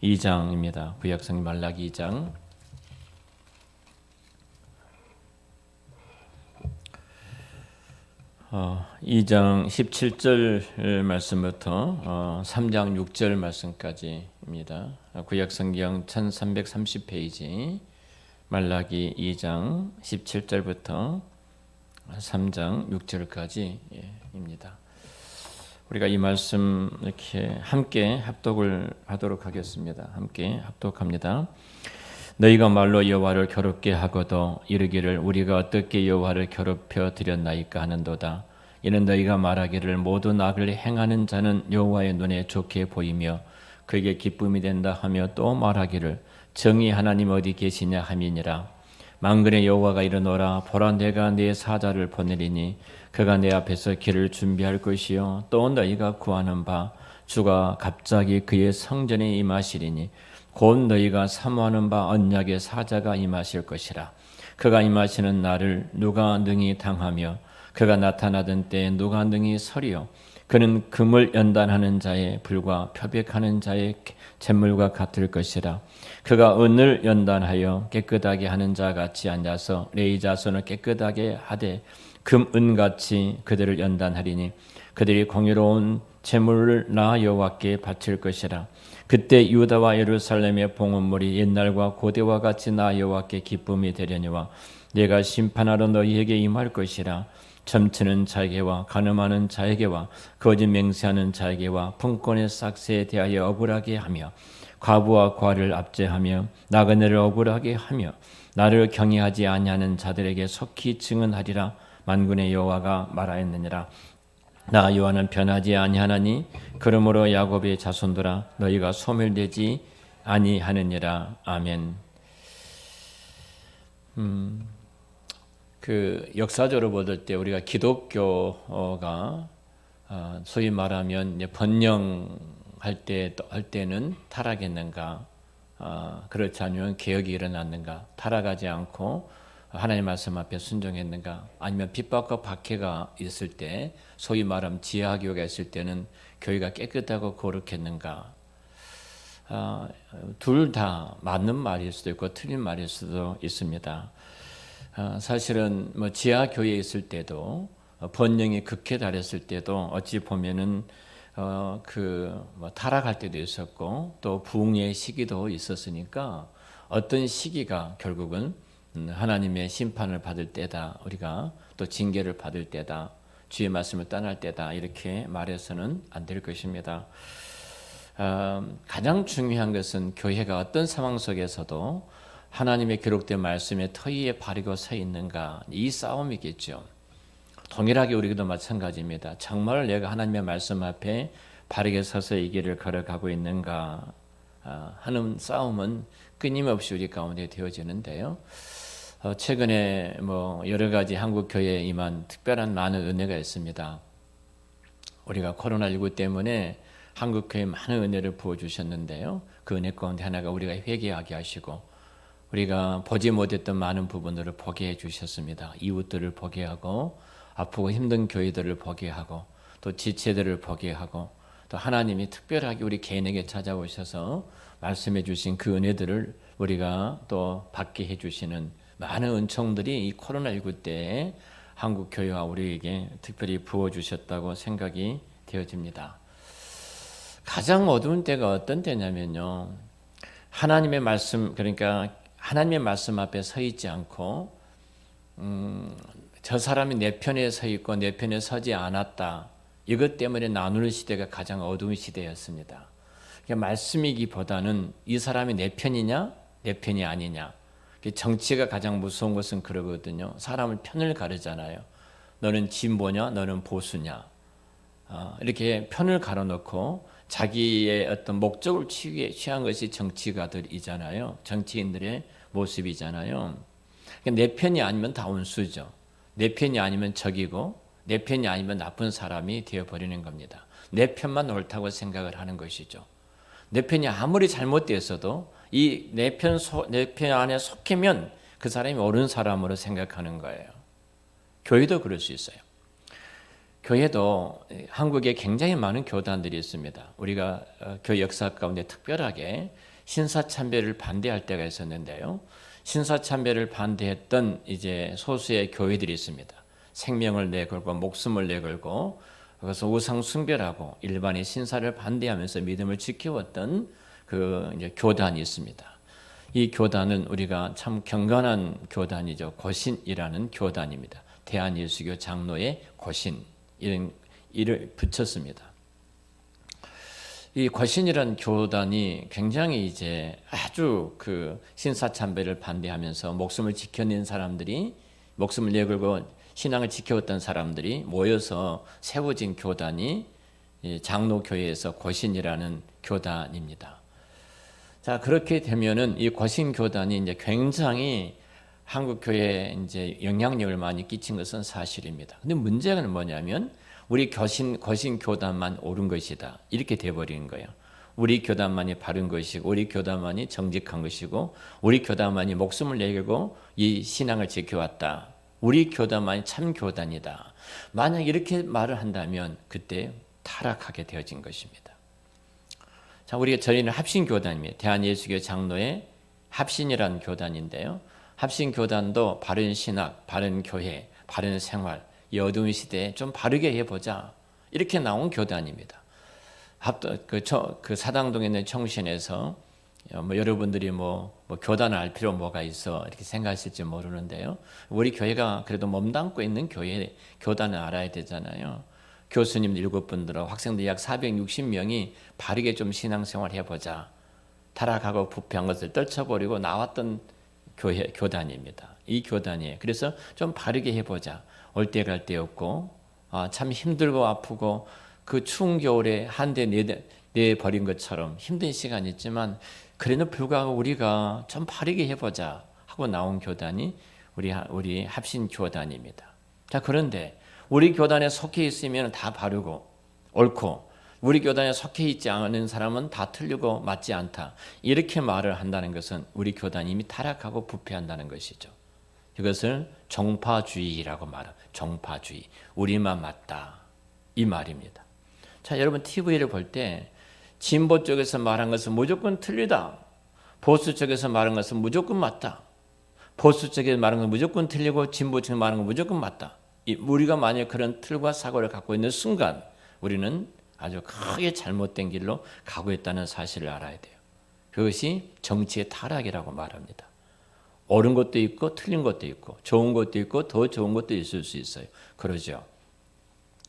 2장입니다. 구약성경 말라기 2장. 2장 17절 말씀부터 3장 6절 말씀까지입니다. 구약성경 1330페이지 말라기 2장 17절부터 3장 6절까지입니다. 우리가 이 말씀 이렇게 함께 합독을 하도록 하겠습니다. 함께 합독합니다. 너희가 말로 여호와를 괴롭게 하고도 이르기를 우리가 어떻게 여호와를 괴롭혀 드렸나이까 하는도다. 이는 너희가 말하기를 모든 악을 행하는 자는 여호와의 눈에 좋게 보이며 그에게 기쁨이 된다 하며 또 말하기를 정의 하나님 어디 계시냐 함이니라. 만군의 여호와가 이르노라. 보라 내가 네 사자를 보내리니 그가 내 앞에서 길을 준비할 것이요 또 너희가 구하는 바 주가 갑자기 그의 성전에 임하시리니 곧 너희가 사모하는 바 언약의 사자가 임하실 것이라. 그가 임하시는 날을 누가 능히 당하며 그가 나타나던 때에 누가 능히 서리요. 그는 금을 연단하는 자의 불과 표백하는 자의 잿물과 같을 것이라. 그가 은을 연단하여 깨끗하게 하는 자 같이 앉아서 레위 자손을 깨끗하게 하되 금, 은같이 그들을 연단하리니 그들이 공의로운 제물을 나 여호와께 바칠 것이라. 그때 유다와 예루살렘의 봉헌물이 옛날과 고대와 같이 나 여호와께 기쁨이 되려니와 내가 심판하러 너희에게 임할 것이라. 점치는 자에게와 간음하는 자에게와 거짓 맹세하는 자에게와 분권의 싹새에 대하여 억울하게 하며 과부와 과를 압제하며 나그네를 억울하게 하며 나를 경외하지 아니하는 자들에게 속히 증언하리라. 만군의 여호와가 말하였느니라. 나 여호와는 변하지 아니하나니 그러므로 야곱의 자손들아 너희가 소멸되지 아니하느니라. 아멘. 역사적으로 볼 때 우리가 기독교가 소위 말하면 번영할 때는 타락했는가, 그렇지 않으면 개혁이 일어났는가, 타락하지 않고 하나님 말씀 앞에 순종했는가, 아니면 핍박과 박해가 있을 때 소위 말하면 지하교회가 있을 때는 교회가 깨끗하고 거룩했는가. 둘 다 맞는 말일 수도 있고 틀린 말일 수도 있습니다. 사실은 지하교회에 있을 때도 번영이 극에 달했을 때도 어찌 보면은 타락할 때도 있었고 또 부흥의 시기도 있었으니까 어떤 시기가 결국은 하나님의 심판을 받을 때다, 우리가 또 징계를 받을 때다, 주의 말씀을 떠날 때다 이렇게 말해서는 안 될 것입니다. 가장 중요한 것은 교회가 어떤 상황 속에서도 하나님의 기록된 말씀에 터위에 바르고 서 있는가, 이 싸움이겠죠. 동일하게 우리도 마찬가지입니다. 정말 내가 하나님의 말씀 앞에 바르게 서서 이 길을 걸어가고 있는가 하는 싸움은 끊임없이 우리 가운데 되어지는데요. 최근에 여러 가지 한국 교회에 임한 특별한 많은 은혜가 있습니다. 우리가 코로나19 때문에 한국 교회에 많은 은혜를 부어주셨는데요. 그 은혜 가운데 하나가 우리가 회개하게 하시고 우리가 보지 못했던 많은 부분들을 보게 해주셨습니다. 이웃들을 보게 하고 아프고 힘든 교회들을 보게 하고 또 지체들을 보게 하고 또 하나님이 특별하게 우리 개인에게 찾아오셔서 말씀해 주신 그 은혜들을 우리가 또 받게 해주시는 많은 은총들이 이 코로나19 때에 한국 교회와 우리에게 특별히 부어주셨다고 생각이 되어집니다. 가장 어두운 때가 어떤 때냐면요, 하나님의 말씀, 그러니까 하나님의 말씀 앞에 서 있지 않고 저 사람이 내 편에 서 있고 내 편에 서지 않았다, 이것 때문에 나누는 시대가 가장 어두운 시대였습니다. 그러니까 말씀이기보다는 이 사람이 내 편이냐 내 편이 아니냐. 정치가 가장 무서운 것은 그러거든요. 사람을 편을 가르잖아요. 너는 진보냐 너는 보수냐, 이렇게 편을 가로놓고 자기의 어떤 목적을 취한 것이 정치가들이잖아요. 정치인들의 모습이잖아요. 그러니까 내 편이 아니면 다 원수죠. 내 편이 아니면 적이고 내 편이 아니면 나쁜 사람이 되어버리는 겁니다. 내 편만 옳다고 생각을 하는 것이죠. 내 편이 아무리 잘못되었어도 이 내 편 안에 속히면 그 사람이 옳은 사람으로 생각하는 거예요. 교회도 그럴 수 있어요. 교회도 한국에 굉장히 많은 교단들이 있습니다. 우리가 교회 역사 가운데 특별하게 신사참배를 반대할 때가 있었는데요. 신사참배를 반대했던 이제 소수의 교회들이 있습니다. 생명을 내걸고 목숨을 내걸고 그래서 우상 숭배하고 일반의 신사를 반대하면서 믿음을 지켜왔던 그 이제 교단이 있습니다. 이 교단은 우리가 참 경건한 교단이죠. 고신이라는 교단입니다. 대한예수교 장로의 고신 이런 이를 붙였습니다. 이 고신이라는 교단이 굉장히 이제 아주 그 신사참배를 반대하면서 목숨을 지켜낸 사람들이 목숨을 내걸고 신앙을 지켜왔던 사람들이 모여서 세워진 교단이 장로교회에서 고신이라는 교단입니다. 자, 그렇게 되면은 이 고신 교단이 이제 굉장히 한국 교회에 이제 영향력을 많이 끼친 것은 사실입니다. 근데 문제는 뭐냐면 우리 고신 교단만 옳은 것이다. 이렇게 돼버리는 거예요. 우리 교단만이 바른 것이고 우리 교단만이 정직한 것이고 우리 교단만이 목숨을 내걸고 이 신앙을 지켜왔다. 우리 교단만이 참 교단이다. 만약 이렇게 말을 한다면 그때 타락하게 되어진 것입니다. 자, 저희는 합신교단입니다. 대한예수교 장로의 합신이라는 교단인데요. 합신교단도 바른 신학, 바른 교회, 바른 생활, 이 어두운 시대에 좀 바르게 해보자. 이렇게 나온 교단입니다. 그 사당동에 있는 청신에서 여러분들이 교단을 알 필요 뭐가 있어 이렇게 생각하실지 모르는데요. 우리 교회가 그래도 몸담고 있는 교단을 알아야 되잖아요. 교수님 7분들하고 학생들 약 460명이 바르게 좀 신앙생활 해보자. 타락하고 부패한 것을 떨쳐버리고 나왔던 교단입니다. 이 교단이에요. 그래서 좀 바르게 해보자. 올 때 갈 데 없고 참 힘들고 아프고 그 추운 겨울에 한 대 내버린 것처럼 힘든 시간이 있지만 그래도 불구하고 우리가 좀 바르게 해보자 하고 나온 교단이 우리 합신 교단입니다. 자, 그런데 우리 교단에 속해 있으면 다 바르고 옳고 우리 교단에 속해 있지 않은 사람은 다 틀리고 맞지 않다. 이렇게 말을 한다는 것은 우리 교단이 이미 타락하고 부패한다는 것이죠. 이것을 종파주의라고 말합니다. 종파주의. 우리만 맞다. 이 말입니다. 자, 여러분 TV를 볼 때 진보 쪽에서 말한 것은 무조건 틀리다. 보수 쪽에서 말한 것은 무조건 맞다. 보수 쪽에서 말한 것은 무조건 틀리고 진보 쪽에서 말한 것은 무조건 맞다. 우리가 만약 그런 틀과 사고를 갖고 있는 순간 우리는 아주 크게 잘못된 길로 가고 있다는 사실을 알아야 돼요. 그것이 정치의 타락이라고 말합니다. 옳은 것도 있고 틀린 것도 있고 좋은 것도 있고 더 좋은 것도 있을 수 있어요. 그러죠.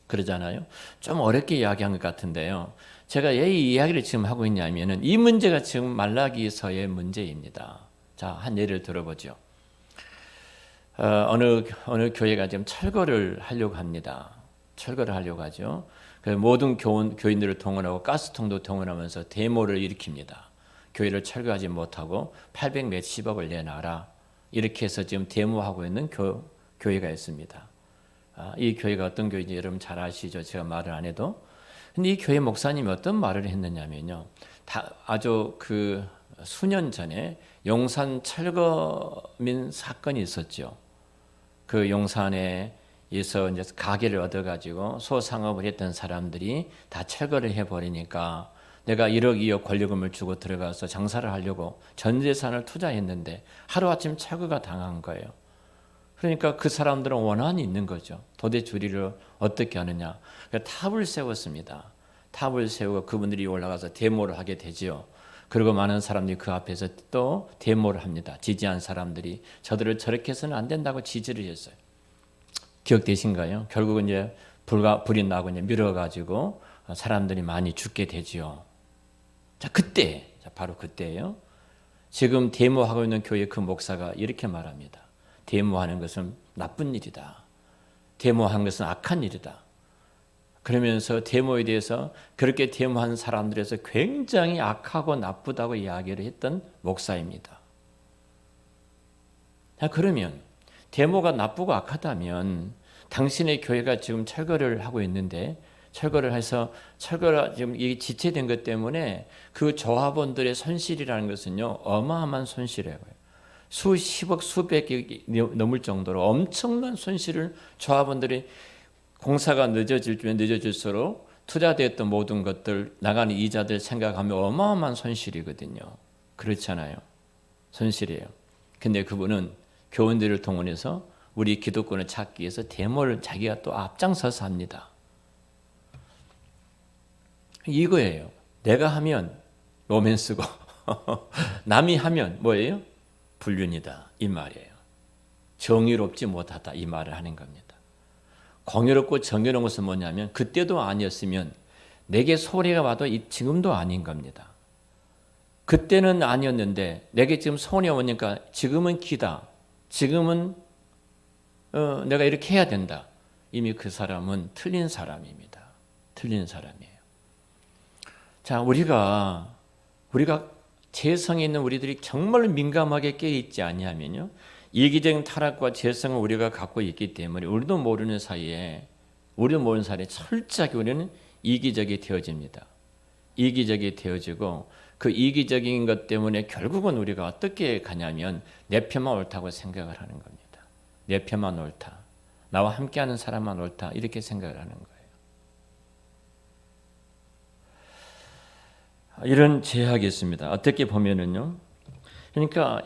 그러잖아요. 좀 어렵게 이야기한 것 같은데요. 제가 왜 이 이야기를 지금 하고 있냐면은 이 문제가 지금 말라기서의 문제입니다. 자, 한 예를 들어보죠. 어느 교회가 지금 철거를 하려고 합니다. 철거를 하려고 하죠. 모든 교인들을 동원하고 가스통도 동원하면서 데모를 일으킵니다. 교회를 철거하지 못하고 800 몇십억을 내놔라. 이렇게 해서 지금 데모하고 있는 교회가 있습니다. 이 교회가 어떤 교회인지 여러분 잘 아시죠? 제가 말을 안 해도. 근데 이 교회 목사님이 어떤 말을 했느냐면요. 아주 그 수년 전에 용산 철거민 사건이 있었죠. 그 용산에서 이제 가게를 얻어가지고 소상업을 했던 사람들이 다 철거를 해버리니까 내가 1억 2억 권리금을 주고 들어가서 장사를 하려고 전 재산을 투자했는데 하루아침 철거가 당한 거예요. 그러니까 그 사람들은 원한이 있는 거죠. 도대 처리를 어떻게 하느냐. 탑을 세웠습니다. 탑을 세우고 그분들이 올라가서 데모를 하게 되지요. 그리고 많은 사람들이 그 앞에서 또 데모를 합니다. 지지한 사람들이 저들을 저렇게 해서는 안 된다고 지지를 했어요. 기억되신가요? 결국은 이제 불이 나고 이제 밀어가지고 사람들이 많이 죽게 되지요. 자, 바로 그때예요. 지금 데모하고 있는 교회 그 목사가 이렇게 말합니다. 데모하는 것은 나쁜 일이다. 데모하는 것은 악한 일이다. 그러면서 데모에 대해서 그렇게 데모한 사람들에서 굉장히 악하고 나쁘다고 이야기를 했던 목사입니다. 자, 그러면 데모가 나쁘고 악하다면 당신의 교회가 지금 철거를 하고 있는데 철거를 해서 철거가 지금 이게 지체된 것 때문에 그 조합원들의 손실이라는 것은요 어마어마한 손실이에요. 수십억 수백억이 넘을 정도로 엄청난 손실을 조합원들이 공사가 늦어질면 늦어질수록 투자되었던 모든 것들, 나가는 이자들 생각하면 어마어마한 손실이거든요. 그렇잖아요. 손실이에요. 근데 그분은 교원들을 동원해서 우리 기득권을 찾기 위해서 데모를 자기가 또 앞장서서 합니다. 이거예요. 내가 하면 로맨스고 남이 하면 뭐예요? 불륜이다 이 말이에요. 정의롭지 못하다 이 말을 하는 겁니다. 공의롭고 정의로운 것은 뭐냐면 그때도 아니었으면 내게 소리가 와도 지금도 아닌 겁니다. 그때는 아니었는데 내게 지금 손이 오니까 지금은 기다. 지금은 내가 이렇게 해야 된다. 이미 그 사람은 틀린 사람입니다. 틀린 사람이에요. 자, 우리가 재성에 있는 우리들이 정말 민감하게 깨어있지 아니하면요, 이기적인 타락과 재성을 우리가 갖고 있기 때문에 우리도 모르는 사이에 철저하게 우리는 이기적이 되어집니다. 이기적이 되어지고 그 이기적인 것 때문에 결국은 우리가 어떻게 가냐면 내 편만 옳다고 생각을 하는 겁니다. 내 편만 옳다. 나와 함께하는 사람만 옳다. 이렇게 생각을 하는 거예요. 이런 제약이 있습니다. 어떻게 보면은요. 그러니까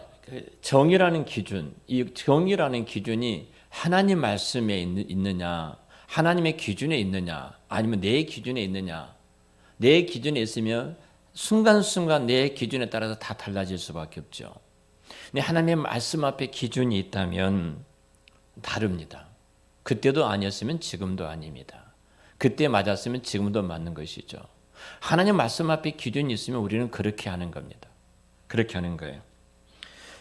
정의라는 기준, 이 정의라는 기준이 하나님 말씀에 있느냐, 하나님의 기준에 있느냐, 아니면 내 기준에 있느냐. 내 기준에 있으면 순간순간 내 기준에 따라서 다 달라질 수밖에 없죠. 근데 하나님의 말씀 앞에 기준이 있다면 다릅니다. 그때도 아니었으면 지금도 아닙니다. 그때 맞았으면 지금도 맞는 것이죠. 하나님 말씀 앞에 기준이 있으면 우리는 그렇게 하는 겁니다. 그렇게 하는 거예요.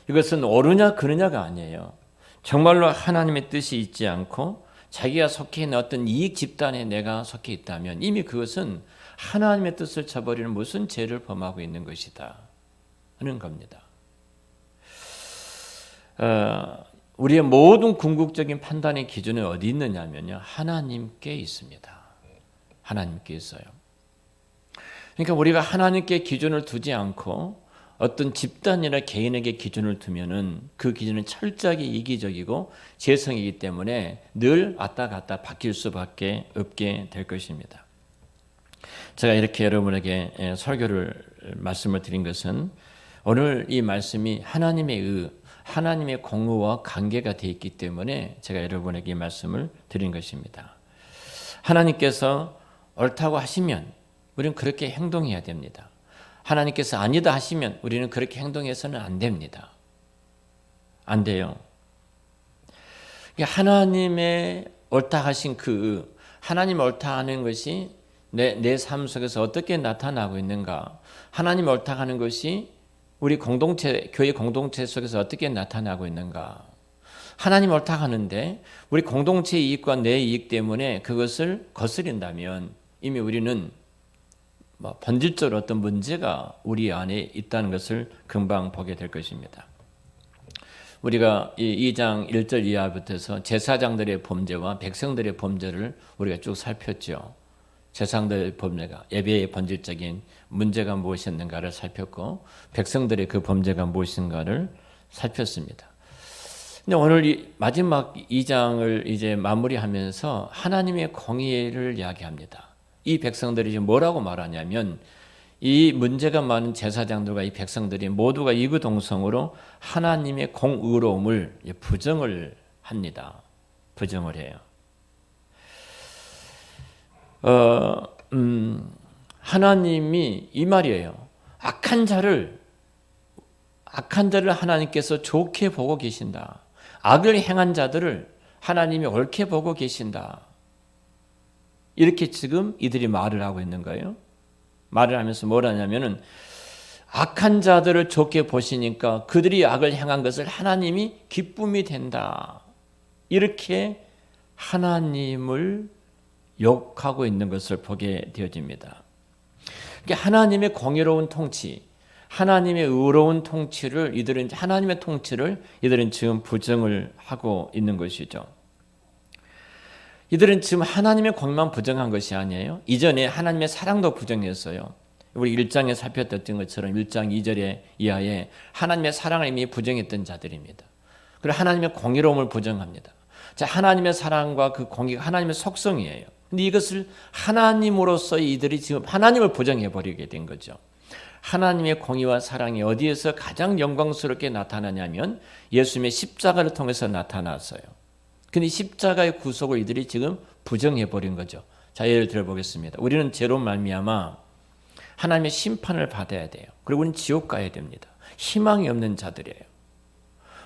이것은 옳으냐 그르냐가 아니에요. 정말로 하나님의 뜻이 있지 않고 자기가 속해 있는 어떤 이익 집단에 내가 속해 있다면 이미 그것은 하나님의 뜻을 저버리는 무슨 죄를 범하고 있는 것이다 하는 겁니다. 우리의 모든 궁극적인 판단의 기준은 어디 있느냐면요, 하나님께 있습니다. 하나님께 있어요. 그러니까 우리가 하나님께 기준을 두지 않고 어떤 집단이나 개인에게 기준을 두면은 그 기준은 철저하게 이기적이고 재성이기 때문에 늘 왔다 갔다 바뀔 수밖에 없게 될 것입니다. 제가 이렇게 여러분에게 말씀을 드린 것은 오늘 이 말씀이 하나님의 공의와 관계가 되어 있기 때문에 제가 여러분에게 이 말씀을 드린 것입니다. 하나님께서 옳다고 하시면 우리는 그렇게 행동해야 됩니다. 하나님께서 아니다 하시면 우리는 그렇게 행동해서는 안 됩니다. 안 돼요. 하나님의 옳다 하신 하나님 옳다 하는 것이 내 삶 속에서 어떻게 나타나고 있는가? 하나님 옳다 하는 것이 우리 교회 공동체 속에서 어떻게 나타나고 있는가? 하나님 옳다 하는데 우리 공동체 이익과 내 이익 때문에 그것을 거스린다면 이미 우리는 본질적으로 어떤 문제가 우리 안에 있다는 것을 금방 보게 될 것입니다. 우리가 2장 1절 이하부터서 제사장들의 범죄와 백성들의 범죄를 우리가 쭉 살폈죠. 제사장들의 범죄가 예배의 본질적인 문제가 무엇이었는가를 살폈고 백성들의 그 범죄가 무엇인가를 살폈습니다. 근데 오늘 마지막 2장을 이제 마무리하면서 하나님의 공의를 이야기합니다. 이 백성들이 지금 뭐라고 말하냐면 이 문제가 많은 제사장들과 이 백성들이 모두가 이구동성으로 하나님의 공의로움을 부정을 합니다. 부정을 해요. 하나님이 이 말이에요. 악한 자를 하나님께서 좋게 보고 계신다. 악을 행한 자들을 하나님이 옳게 보고 계신다. 이렇게 지금 이들이 말을 하고 있는 거예요. 말을 하면서 뭐라냐면은 악한 자들을 좋게 보시니까 그들이 악을 행한 것을 하나님이 기쁨이 된다. 이렇게 하나님을 욕하고 있는 것을 보게 되어집니다. 하나님의 공의로운 통치, 하나님의 의로운 통치를 하나님의 통치를 이들은 지금 부정을 하고 있는 것이죠. 이들은 지금 하나님의 공의만 부정한 것이 아니에요. 이전에 하나님의 사랑도 부정했어요. 우리 1장에 살폈던 것처럼 1장 2절에 이하에 하나님의 사랑을 이미 부정했던 자들입니다. 그리고 하나님의 공의로움을 부정합니다. 자, 하나님의 사랑과 그 공의가 하나님의 속성이에요. 근데 이것을 하나님으로서 이들이 지금 하나님을 부정해 버리게 된 거죠. 하나님의 공의와 사랑이 어디에서 가장 영광스럽게 나타나냐면 예수님의 십자가를 통해서 나타났어요. 근데 십자가의 구속을 이들이 지금 부정해 버린 거죠. 자, 예를 들어 보겠습니다. 우리는 죄로 말미암아 하나님의 심판을 받아야 돼요. 그리고 우리는 지옥 가야 됩니다. 희망이 없는 자들이에요.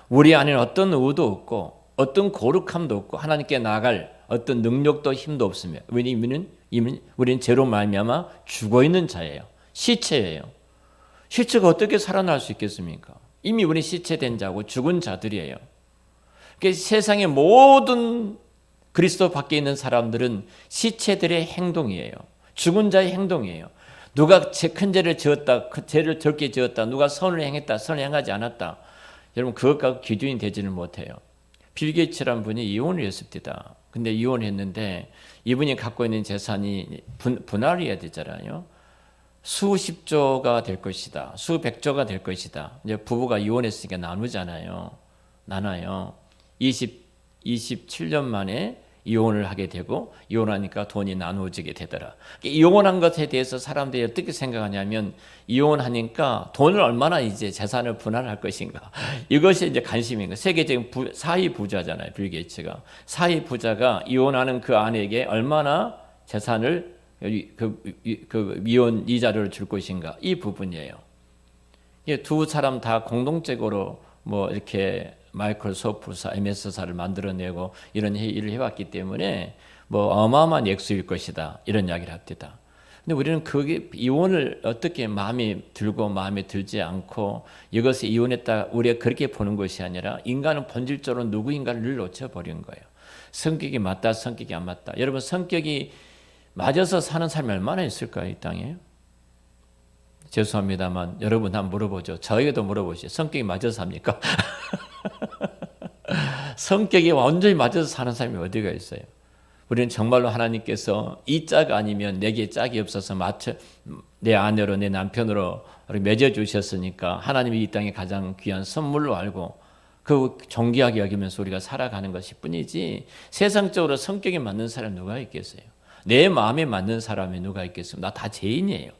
우리 안에는 어떤 의도 없고 어떤 거룩함도 없고 하나님께 나아갈 어떤 능력도 힘도 없습니다. 왜냐하면 우리는 죄로 말미암아 죽어 있는 자예요. 시체예요. 시체가 어떻게 살아날 수 있겠습니까? 이미 우리 시체된 자고 죽은 자들이에요. 그러니까 세상의 모든 그리스도 밖에 있는 사람들은 시체들의 행동이에요. 죽은 자의 행동이에요. 누가 큰 죄를 지었다, 죄를 적게 지었다, 누가 선을 행했다, 선을 행하지 않았다. 여러분 그것과 기준이 되지는 못해요. 빌 게이츠라는 분이 이혼을 했습니다. 근데 이혼했는데 이분이 갖고 있는 재산이 분할해야 되잖아요. 수십조가 될 것이다. 수백조가 될 것이다. 이제 부부가 이혼했으니까 나누잖아요. 나눠요. 27년 만에 이혼을 하게 되고 이혼하니까 돈이 나누어지게 되더라. 이혼한 것에 대해서 사람들이 어떻게 생각하냐면 이혼하니까 돈을 얼마나 이제 재산을 분할할 것인가. 이것이 이제 관심인 거예요. 세계적인 사위 부자잖아요. 빌 게이츠가. 사위 부자가 이혼하는 그 아내에게 얼마나 재산을 그 이혼 이자료를 줄 것인가. 이 부분이에요. 두 사람 다 공동적으로 뭐 이렇게 마이크로소프트사, MS사를 만들어내고 이런 일을 해왔기 때문에 뭐 어마어마한 액수일 것이다. 이런 이야기를 합니다. 근데 우리는 그게 이혼을 어떻게 마음에 들고 마음에 들지 않고 이것을 이혼했다 우리가 그렇게 보는 것이 아니라 인간은 본질적으로 누구인가를 늘 놓쳐버린 거예요. 성격이 맞다, 성격이 안 맞다. 여러분 성격이 맞아서 사는 사람이 얼마나 있을까요? 이 땅에? 죄송합니다만 여러분 한번 물어보죠. 저에게도 물어보시죠. 성격이 맞아서 삽니까? 성격이 완전히 맞아서 사는 사람이 어디가 있어요? 우리는 정말로 하나님께서 이 짝 아니면 내게 짝이 없어서 내 아내로 내 남편으로 맺어주셨으니까 하나님이 이 땅에 가장 귀한 선물로 알고 그 존귀하게 여기면서 우리가 살아가는 것일 뿐이지 세상적으로 성격에 맞는 사람이 누가 있겠어요? 내 마음에 맞는 사람이 누가 있겠습니까? 나 다 죄인이에요.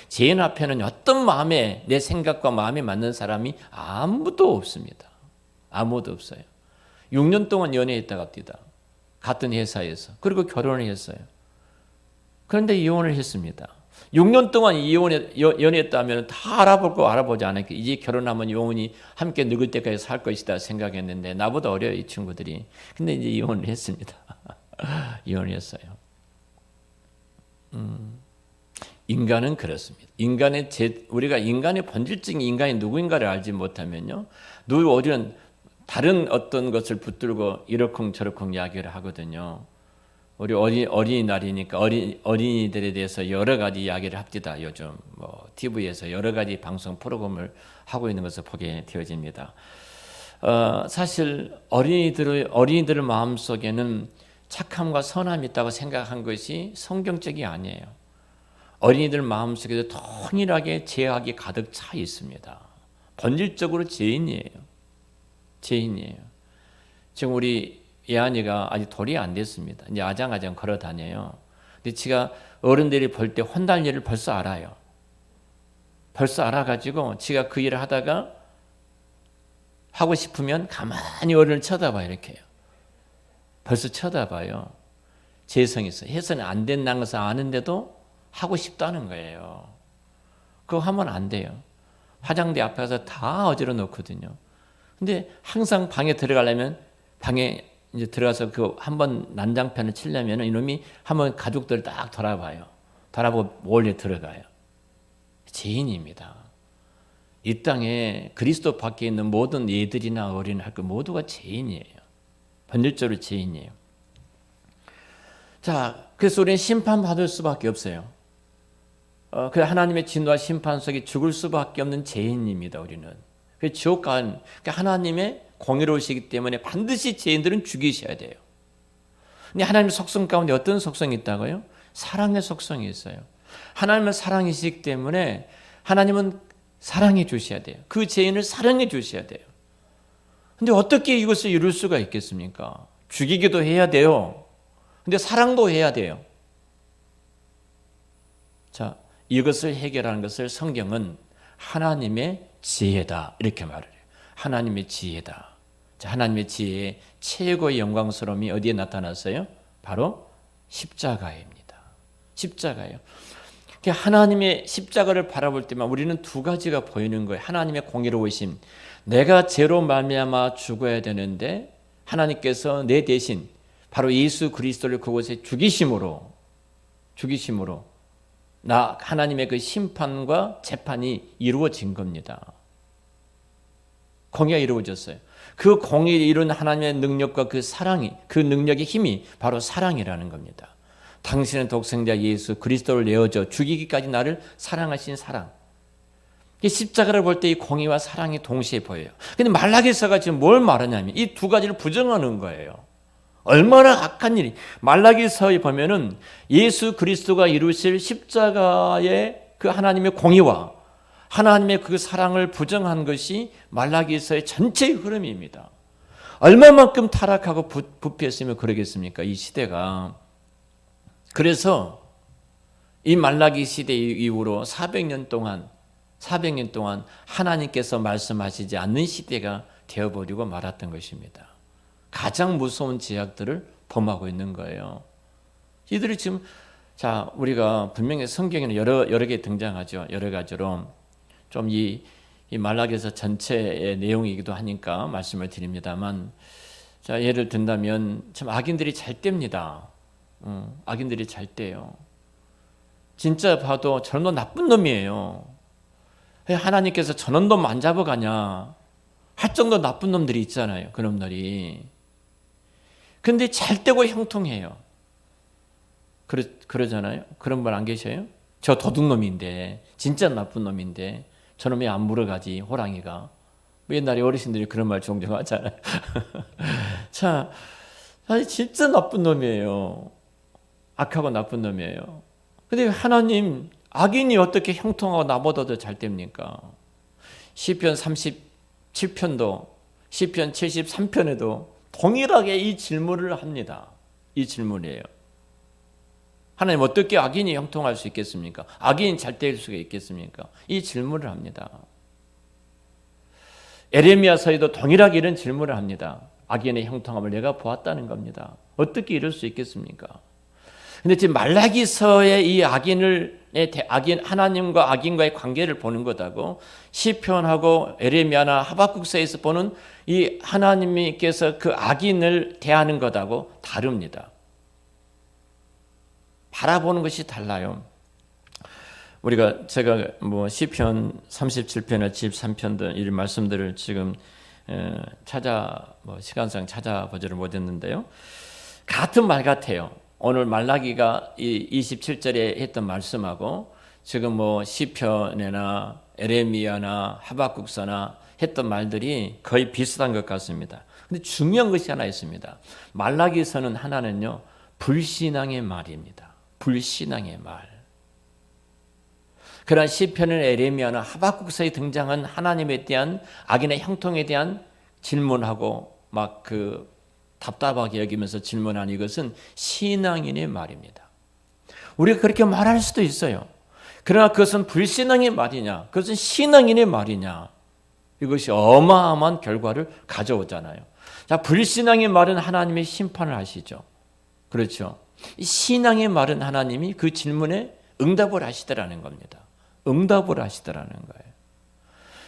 죄인 앞에는 어떤 마음에 내 생각과 마음에 맞는 사람이 아무도 없습니다. 아무도 없어요. 6년 동안 연애했다가 합니다. 같은 회사에서. 그리고 결혼을 했어요. 그런데 이혼을 했습니다. 6년 동안 연애했다면 다 알아볼 거 알아보지 않았게 이제 결혼하면 영원히 함께 늙을 때까지 살 것이다 생각했는데 나보다 어려요 이 친구들이. 근데 이제 이혼을 했습니다. 이혼을 했어요. 인간은 그렇습니다. 우리가 인간의 본질적인 인간이 누구인가를 알지 못하면요, 우리는 다른 어떤 것을 붙들고 이러쿵저러쿵 이야기를 하거든요. 우리 어린이날이니까 어린이들에 대해서 여러 가지 이야기를 합니다. 요즘 뭐 TV에서 여러 가지 방송 프로그램을 하고 있는 것을 보게 되어집니다. 사실 어린이들의 마음속에는 착함과 선함이 있다고 생각한 것이 성경적이 아니에요. 어린이들 마음속에도 동일하게 죄악이 가득 차 있습니다. 본질적으로 죄인이에요. 지금 우리 예한이가 아직 돌이 안 됐습니다. 이제 아장아장 걸어 다녀요. 근데 지가 어른들이 볼 때 혼날 일을 벌써 알아요. 벌써 알아가지고 지가 그 일을 하다가 하고 싶으면 가만히 어른을 쳐다봐요. 이렇게 해요. 벌써 쳐다봐요. 재성이 있어요. 해서는 안 된다는 것을 아는데도 하고 싶다는 거예요. 그거 하면 안 돼요. 화장대 앞에 가서 다 어지러 놓거든요. 근데 항상 방에 들어가려면 방에 이제 들어가서 그 한번 난장판을 치려면 이놈이 한번 가족들을 딱 돌아봐요. 돌아보고 몰래 들어가요. 죄인입니다. 이 땅에 그리스도 밖에 있는 모든 예들이나 어린이 할 것 모두가 죄인이에요. 본질적으로 죄인이에요. 자, 그래서 우리는 심판받을 수밖에 없어요. 그 하나님의 진노와 심판 속에 죽을 수밖에 없는 죄인입니다. 우리는. 그 지옥 간 하나님의 공의로우시기 때문에 반드시 죄인들은 죽이셔야 돼요. 근데 하나님의 속성 가운데 어떤 속성이 있다고요? 사랑의 속성이 있어요. 하나님은 사랑이시기 때문에 하나님은 사랑해 주셔야 돼요. 그 죄인을 사랑해 주셔야 돼요. 근데 어떻게 이것을 이룰 수가 있겠습니까? 죽이기도 해야 돼요. 근데 사랑도 해야 돼요. 자, 이것을 해결하는 것을 성경은 하나님의 지혜다 이렇게 말을 해요. 하나님의 지혜다. 자, 하나님의 지혜의 최고의 영광스러움이 어디에 나타났어요? 바로 십자가입니다. 십자가예요. 하나님의 십자가를 바라볼 때만 우리는 두 가지가 보이는 거예요. 하나님의 공의로우심. 내가 죄로 말미암아 죽어야 되는데 하나님께서 내 대신 바로 예수 그리스도를 그곳에 죽이심으로 나 하나님의 그 심판과 재판이 이루어진 겁니다. 공의가 이루어졌어요. 그 공의를 이룬 하나님의 능력과 그 사랑이, 그 능력의 힘이 바로 사랑이라는 겁니다. 당신의 독생자 예수 그리스도를 내어줘 죽이기까지 나를 사랑하신 사랑. 이 십자가를 볼 때 이 공의와 사랑이 동시에 보여요. 근데 말라기서가 지금 뭘 말하냐면 이 두 가지를 부정하는 거예요. 얼마나 악한 일이. 말라기서에 보면은 예수 그리스도가 이루실 십자가의 그 하나님의 공의와 하나님의 그 사랑을 부정한 것이 말라기서의 전체의 흐름입니다. 얼마만큼 타락하고 부패했으면 그러겠습니까? 이 시대가. 그래서 이 말라기 시대 이후로 400년 동안 하나님께서 말씀하시지 않는 시대가 되어버리고 말았던 것입니다. 가장 무서운 죄악들을 범하고 있는 거예요. 이들이 지금 자 우리가 분명히 성경에는 여러 개 등장하죠. 여러 가지로 좀 이 말라기서 전체의 내용이기도 하니까 말씀을 드립니다만 자 예를 든다면 참 악인들이 잘 뗍니다. 악인들이 잘 떼요. 진짜 봐도 저런 놈 나쁜 놈이에요. 왜 하나님께서 저런 놈 안 잡아가냐 할 정도 나쁜 놈들이 있잖아요. 그 놈들이. 근데 잘 떼고 형통해요. 그러잖아요. 그런 분 안 계셔요? 저 도둑놈인데 진짜 나쁜 놈인데 저놈이 안 물어가지 호랑이가. 옛날에 어르신들이 그런 말 종종 하잖아요. 자, 아니 진짜 나쁜 놈이에요. 악하고 나쁜 놈이에요. 근데 하나님 악인이 어떻게 형통하고 나보다도 잘 됩니까? 시편 37편도 시편 73편에도 동일하게 이 질문을 합니다. 이 질문이에요. 하나님 어떻게 악인이 형통할 수 있겠습니까? 악인이 잘 될 수가 있겠습니까? 이 질문을 합니다. 에레미야서에도 동일하게 이런 질문을 합니다. 악인의 형통함을 내가 보았다는 겁니다. 어떻게 이럴 수 있겠습니까? 근데 지금 말라기서의 이 하나님과 악인과의 관계를 보는 것하고 시편하고 에레미야나 하박국서에서 보는 이 하나님께서 그 악인을 대하는 것하고 다릅니다. 바라보는 것이 달라요. 제가 시편 37편이나 73편 등 이런 말씀들을 지금 시간상 찾아보지를 못했는데요. 같은 말 같아요. 오늘 말라기가 27절에 했던 말씀하고 지금 시편이나 에레미야나 하박국서나 했던 말들이 거의 비슷한 것 같습니다. 근데 중요한 것이 하나 있습니다. 말라기서는 하나는요, 불신앙의 말입니다. 불신앙의 말. 그러나 시편은 에레미야나 하박국서에 등장한 하나님에 대한 악인의 형통에 대한 질문하고 답답하게 여기면서 질문한 이것은 신앙인의 말입니다. 우리가 그렇게 말할 수도 있어요. 그러나 그것은 불신앙의 말이냐, 그것은 신앙인의 말이냐, 이것이 어마어마한 결과를 가져오잖아요. 자, 불신앙의 말은 하나님의 심판을 하시죠. 그렇죠. 신앙의 말은 하나님이 그 질문에 응답을 하시더라는 겁니다. 응답을 하시더라는 거예요.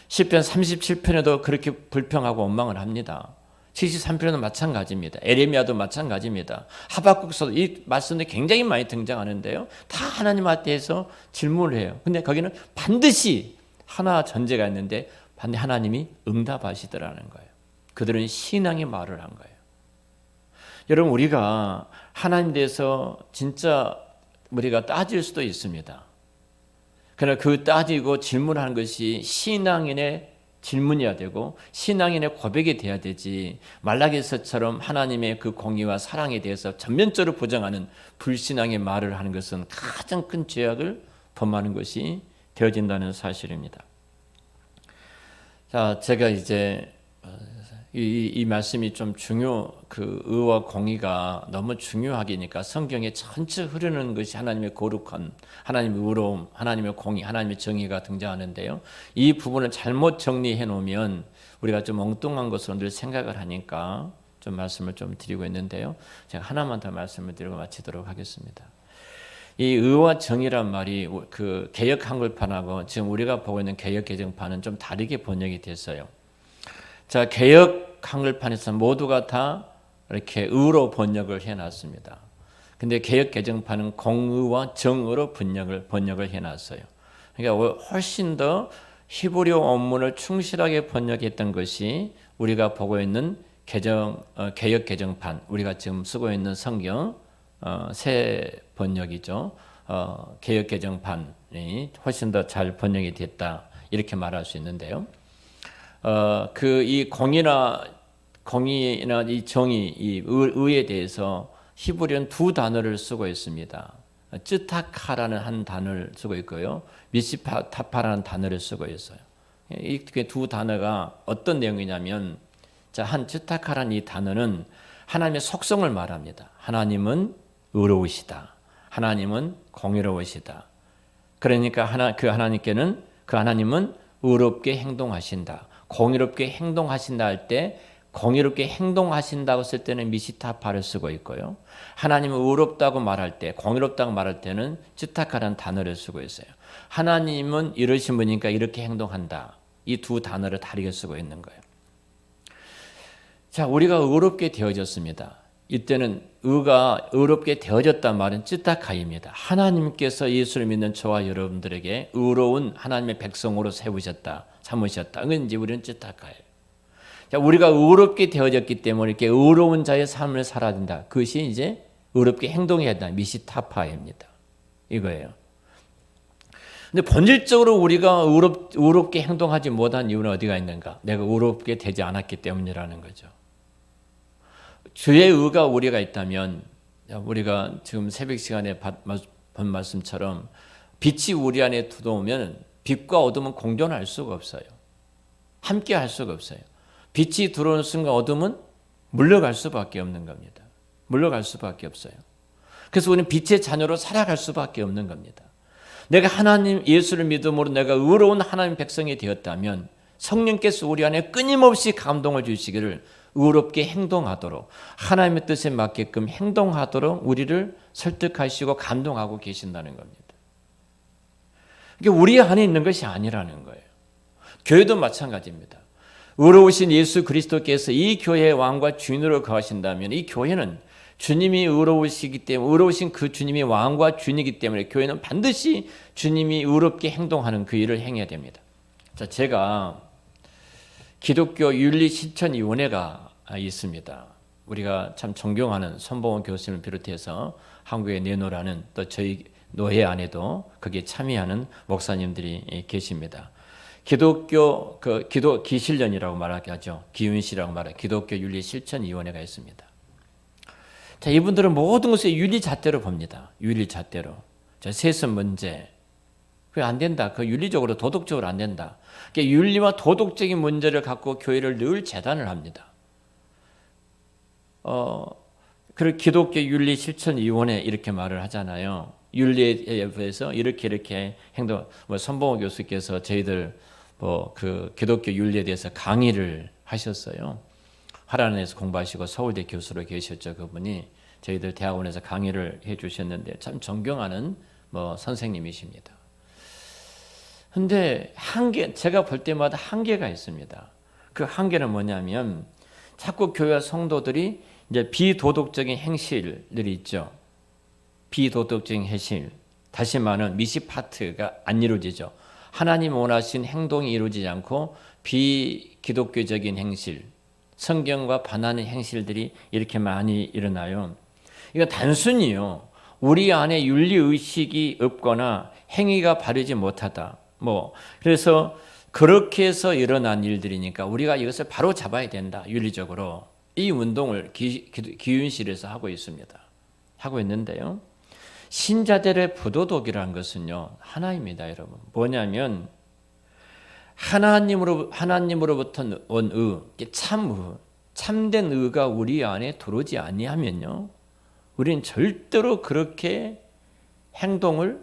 시편 37편에도 그렇게 불평하고 원망을 합니다. 73편은 마찬가지입니다. 에레미야도 마찬가지입니다. 하박국서도 이 말씀들이 굉장히 많이 등장하는데요. 다 하나님한테서 질문을 해요. 근데 거기는 반드시 하나 전제가 있는데 하나님이 응답하시더라는 거예요. 그들은 신앙의 말을 한 거예요. 여러분, 우리가 하나님 대해서 진짜 우리가 따질 수도 있습니다. 그러나 그 따지고 질문하는 것이 신앙인의 질문이어야 되고 신앙인의 고백이 돼야 되지, 말라기서처럼 하나님의 그 공의와 사랑에 대해서 전면적으로 부정하는 불신앙의 말을 하는 것은 가장 큰 죄악을 범하는 것이 되어진다는 사실입니다. 자, 제가 이제 이 말씀이 좀 그 의와 공의가 너무 중요하기니까 성경에 전체 흐르는 것이 하나님의 거룩한, 하나님의 의로움, 하나님의 공의, 하나님의 정의가 등장하는데요. 이 부분을 잘못 정리해 놓으면 우리가 좀 엉뚱한 것으로 늘 생각을 하니까 좀 말씀을 좀 드리고 있는데요. 제가 하나만 더 말씀을 드리고 마치도록 하겠습니다. 이 의와 정의란 말이 그 개역 한글판하고 지금 우리가 보고 있는 개역 개정판은 좀 다르게 번역이 됐어요. 자, 개역 한글판에서 모두가 다 이렇게 의로 번역을 해놨습니다. 근데 개역 개정판은 공의와 정의로 번역을 해놨어요. 그러니까 훨씬 더 히브리 원문을 충실하게 번역했던 것이 우리가 보고 있는 개역 개정판, 우리가 지금 쓰고 있는 성경 새 번역이죠. 개역 개정판이 훨씬 더 잘 번역이 됐다, 이렇게 말할 수 있는데요. 이 공의나 이 정의, 이 의에 대해서 히브리어는 두 단어를 쓰고 있습니다. 쯔타카라는 한 단어를 쓰고 있고요, 미시타파라는 단어를 쓰고 있어요. 이 두 단어가 어떤 내용이냐면, 한 쯔타카라는 이 단어는 하나님의 속성을 말합니다. 하나님은 의로우시다. 하나님은 공의로우시다. 그러니까 그 하나님은 의롭게 행동하신다. 공의롭게 행동하신다 할 때, 공의롭게 행동하신다고 쓸 때는 미시타파를 쓰고 있고요. 하나님은 의롭다고 말할 때, 공의롭다고 말할 때는 쯔타카라는 단어를 쓰고 있어요. 하나님은 이러신 분이니까 이렇게 행동한다. 이 두 단어를 다르게 쓰고 있는 거예요. 자, 우리가 의롭게 되어졌습니다. 이때는 의롭게 되어졌단 말은 쯔타카입니다. 하나님께서 예수를 믿는 저와 여러분들에게 의로운 하나님의 백성으로 삼으셨다. 그건 이제 우리는 쯔타카예요. 자, 우리가 의롭게 되어졌기 때문에 이렇게 의로운 자의 삶을 살아야 된다. 그것이 이제 의롭게 행동해야 된다. 미시타파입니다. 이거예요. 근데 본질적으로 우리가 의롭게 행동하지 못한 이유는 어디가 있는가? 내가 의롭게 되지 않았기 때문이라는 거죠. 주의 의가 우리가 있다면, 우리가 지금 새벽 시간에 본 말씀처럼 빛이 우리 안에 들어오면 빛과 어둠은 공존할 수가 없어요. 함께 할 수가 없어요. 빛이 들어오는 순간 어둠은 물러갈 수밖에 없는 겁니다. 물러갈 수밖에 없어요. 그래서 우리는 빛의 자녀로 살아갈 수밖에 없는 겁니다. 내가 하나님 예수를 믿음으로 내가 의로운 하나님 백성이 되었다면 성령께서 우리 안에 끊임없이 감동을 주시기를 의롭게 행동하도록, 하나님의 뜻에 맞게끔 행동하도록 우리를 설득하시고 감동하고 계신다는 겁니다. 이게 우리 안에 있는 것이 아니라는 거예요. 교회도 마찬가지입니다. 의로우신 예수 그리스도께서 이 교회의 왕과 주인으로 거하신다면 이 교회는 주님이 의로우시기 때문에, 의로우신 그 주님이 왕과 주인이기 때문에 교회는 반드시 주님이 의롭게 행동하는 그 일을 행해야 됩니다. 자, 제가 기독교 윤리실천위원회가 있습니다. 우리가 참 존경하는 손봉원 교수님을 비롯해서 한국에 내노라는, 또 저희 노회 안에도 거기에 참여하는 목사님들이 계십니다. 기독교 기실련이라고 말하게 하죠. 기윤시라고 말하죠. 기독교 윤리실천위원회가 있습니다. 자, 이분들은 모든 것을 윤리 잣대로 봅니다. 윤리 잣대로. 자, 세습 문제. 그게 안 된다. 그 윤리적으로 도덕적으로 안 된다. 그러니까 윤리와 도덕적인 문제를 갖고 교회를 늘 재단을 합니다. 그리고 기독교 윤리실천위원회 이렇게 말을 하잖아요. 윤리에 대해서 이렇게 행동. 손봉호 교수께서 저희들 그 기독교 윤리에 대해서 강의를 하셨어요. 하란에서 공부하시고 서울대 교수로 계셨죠. 그분이 저희들 대학원에서 강의를 해주셨는데 참 존경하는 선생님이십니다. 근데 제가 볼 때마다 한계가 있습니다. 그 한계는 뭐냐면 자꾸 교회 성도들이 이제 비도덕적인 행실들이 있죠. 비도덕적인 행실. 다시 말하면 미시파트가 안 이루어지죠. 하나님 원하신 행동이 이루어지지 않고 비기독교적인 행실, 성경과 반하는 행실들이 이렇게 많이 일어나요. 이거 단순히요, 우리 안에 윤리의식이 없거나 행위가 바르지 못하다. 그래서 그렇게 해서 일어난 일들이니까 우리가 이것을 바로 잡아야 된다. 윤리적으로. 이 운동을 기윤실에서 하고 있습니다. 하고 있는데요. 신자들의 부도덕이라는 것은요, 하나입니다, 여러분. 뭐냐면 하나님으로부터 온 참된 의가 우리 안에 들어오지 아니하면요, 우리는 절대로 그렇게 행동을,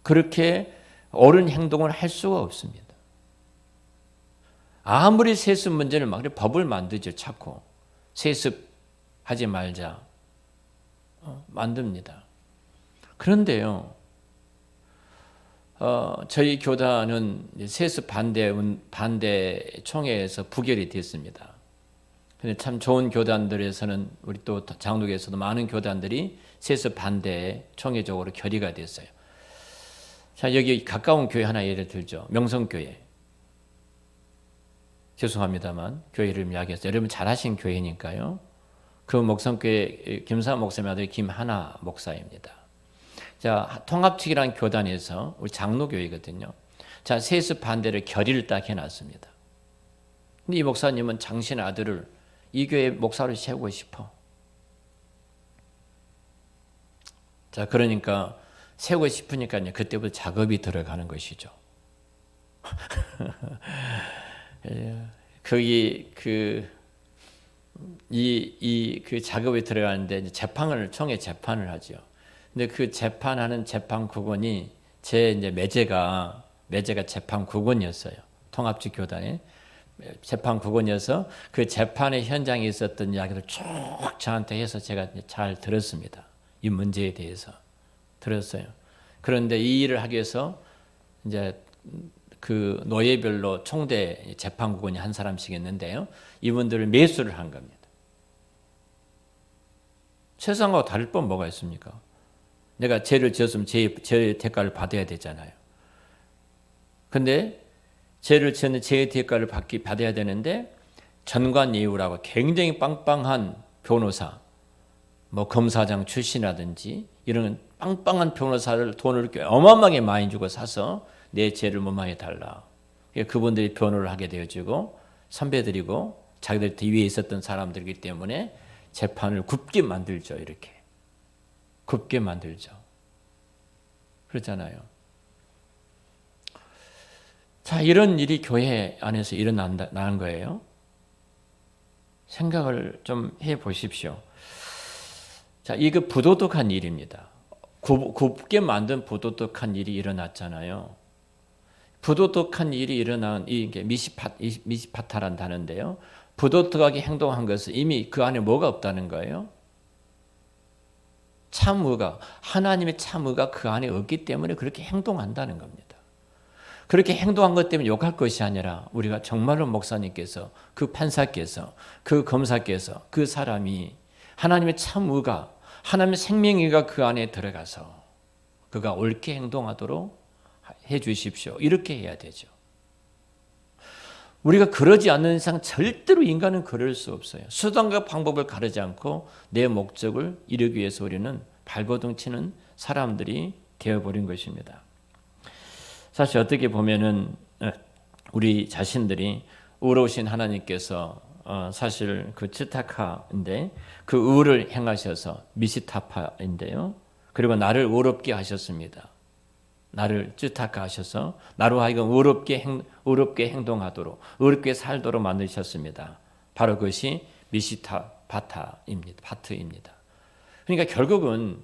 그렇게 옳은 행동을 할 수가 없습니다. 아무리 세습 문제를 막 법을 만들죠. 자꾸 세습하지 말자 만듭니다. 그런데요, 저희 교단은 세습 반대 총회에서 부결이 됐습니다. 근데 참 좋은 교단들에서는, 우리 또 장로교에서도 많은 교단들이 세습 반대 총회적으로 결의가 됐어요. 자, 여기 가까운 교회 하나 예를 들죠. 명성교회. 죄송합니다만 교회 이름 이야기해서 여러분 잘하신 교회니까요. 그 목성교회 김사 목사님 아들 김하나 목사입니다. 자, 통합측이라는 교단에서 우리 장로교회거든요. 자, 세습 반대를 결의를 딱 해놨습니다. 근데 이 목사님은 장신의 아들을 이 교회 목사로 세우고 싶어. 자, 그러니까 세우고 싶으니까요, 그때부터 작업이 들어가는 것이죠. 거기 그 작업이 들어가는데 이제 총회 재판을 하죠. 근데 그 재판하는 재판국원이 이제 매제가 재판국원이었어요. 통합직 교단의 재판국원이어서 그 재판의 현장에 있었던 이야기를 쭉 저한테 해서 제가 잘 들었습니다. 이 문제에 대해서 들었어요. 그런데 이 일을 하기 위해서 이제 그 노예별로 총대 재판국원이 한 사람씩 있는데요, 이분들을 매수를 한 겁니다. 세상과 다를 뻔 뭐가 있습니까? 내가 죄를 지었으면 죄의 대가를 받아야 되잖아요. 근데 죄를 지었는 죄의 대가를 받아야 되는데, 전관예우라고 굉장히 빵빵한 변호사, 뭐 검사장 출신이라든지 이런 빵빵한 변호사를 돈을 어마어마하게 많이 주고 사서 내 죄를 무마해 달라. 그분들이 변호를 하게 되어지고 선배들이고 자기들 위에 있었던 사람들이기 때문에 재판을 굽게 만들죠. 이렇게 굽게 만들죠. 그렇잖아요. 자, 이런 일이 교회 안에서 일어나는 거예요. 생각을 좀 해보십시오. 자, 이거 부도덕한 일입니다. 굽게 만든 부도덕한 일이 일어났잖아요. 부도덕한 일이 일어난 이게 미시파타란 단어인데요. 부도덕하게 행동한 것은 이미 그 안에 뭐가 없다는 거예요? 참의가, 하나님의 참의가 그 안에 없기 때문에 그렇게 행동한다는 겁니다. 그렇게 행동한 것 때문에 욕할 것이 아니라, 우리가 정말로 목사님께서, 그 판사께서, 그 검사께서, 그 사람이 하나님의 참의가, 하나님의 생명의가 그 안에 들어가서 그가 옳게 행동하도록 해 주십시오. 이렇게 해야 되죠. 우리가 그러지 않는 이상 절대로 인간은 그럴 수 없어요. 수단과 방법을 가르지 않고 내 목적을 이루기 위해서 우리는 발버둥 치는 사람들이 되어버린 것입니다. 사실 어떻게 보면은 우리 자신들이 의로우신 하나님께서 사실 그 츠타카인데 그 의를 행하셔서 미시타파인데요. 그리고 나를 의롭게 하셨습니다. 나를 쯔타카 하셔서 나로 하여금 의롭게 행동하도록, 의롭게 살도록 만드셨습니다. 바로 그것이 파트입니다. 그러니까 결국은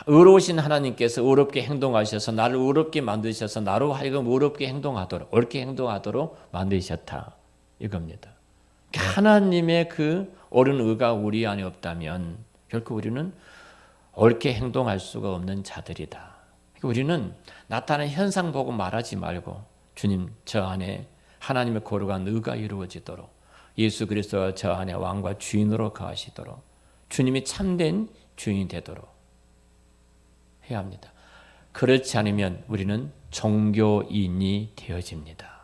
의로우신 하나님께서 의롭게 행동하셔서 나를 의롭게 만드셔서 나로 하여금 의롭게 행동하도록, 옳게 행동하도록 만드셨다, 이겁니다. 하나님의 그 옳은 의가 우리 안에 없다면 결코 우리는 옳게 행동할 수가 없는 자들이다. 우리는 나타나는 현상 보고 말하지 말고, 주님, 저 안에 하나님의 거룩한 의가 이루어지도록, 예수 그리스도가 저 안에 왕과 주인으로 거하시도록, 주님이 참된 주인이 되도록 해야 합니다. 그렇지 않으면 우리는 종교인이 되어집니다.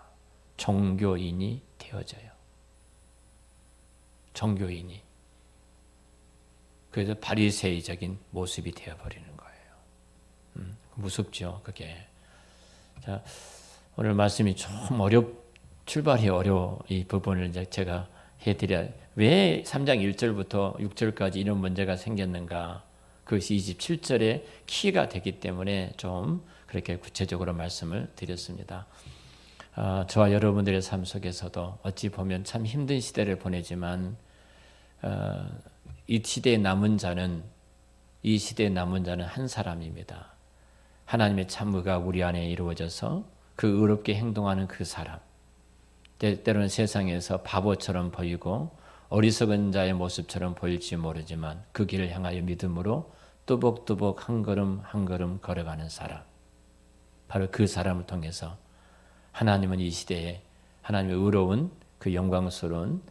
종교인이 되어져요. 종교인이. 그래서 바리새이적인 모습이 되어버리는 거예요. 무섭죠, 그게. 자, 오늘 말씀이 좀 출발이 어려워. 이 부분을 이제 제가 해드려야, 왜 3장 1절부터 6절까지 이런 문제가 생겼는가. 그것이 27절의 키가 되기 때문에 좀 그렇게 구체적으로 말씀을 드렸습니다. 저와 여러분들의 삶 속에서도 어찌 보면 참 힘든 시대를 보내지만 이 시대에 남은 자는 한 사람입니다. 하나님의 참의가 우리 안에 이루어져서 그 의롭게 행동하는 그 사람. 때로는 세상에서 바보처럼 보이고 어리석은 자의 모습처럼 보일지 모르지만 그 길을 향하여 믿음으로 뚜벅뚜벅 한 걸음 한 걸음 걸어가는 사람. 바로 그 사람을 통해서 하나님은 이 시대에 하나님의 의로운 그 영광스러운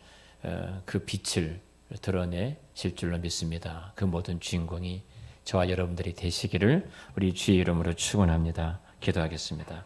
그 빛을 드러내실 줄로 믿습니다. 그 모든 주인공이 저와 여러분들이 되시기를 우리 주의 이름으로 축원합니다. 기도하겠습니다.